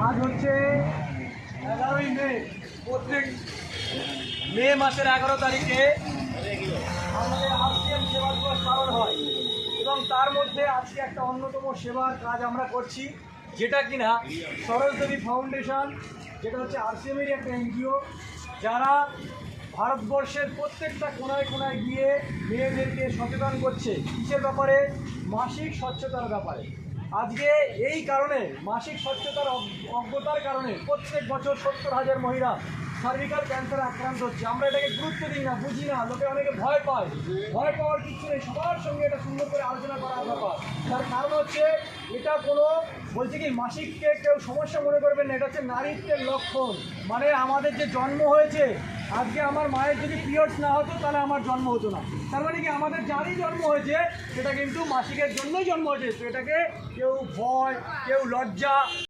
আজ হচ্ছে 11ই মে। প্রত্যেক মে মাসের 11 তারিখে আমাদের RCM সেবা দিবস পালন হয় এবং তার মধ্যে আজকে একটা অন্যতম সেবার কাজ আমরা করছি, যেটা কিনা সরোজদেবী ফাউন্ডেশন, যেটা হচ্ছে RCM-এরই একটা NGO, যারা ভারতবর্ষের প্রত্যেকটা কোনায় কোনায় গিয়ে মেয়েদেরকে সচেতন করছে কিসের ব্যাপারে, মাসিক স্বচ্ছতার ব্যাপারে। আজকে এই কারণে মাসিক স্বচ্ছতার অজ্ঞতার কারণে প্রত্যেক বছর 70,000 মহিলা সার্ভিক্যাল ক্যান্সারে আক্রান্ত হচ্ছে। আমরা এটাকে গুরুত্ব দিই না, বুঝি না, লোকে অনেকে ভয় পায়। ভয় পাওয়ার কিছু নেই, সবার সঙ্গে এটা সুন্দর করে আলোচনা করার ব্যাপার। তার কারণ হচ্ছে এটা কোনো বলছে কি মাসিককে কেউ সমস্যা মনে করবেন না, এটা হচ্ছে নারীত্বের লক্ষণ। মানে আমাদের যে জন্ম হয়েছে, আজকে আমার মায়ের যদি পিরিয়ডস না হতো তাহলে আমার জন্ম হতো না। তার মানে কি আমাদের যারই জন্ম হয়েছে সেটা কিন্তু মাসিকের জন্যই জন্ম হয়েছে। তো এটাকে কেউ ভয়, কেউ লজ্জা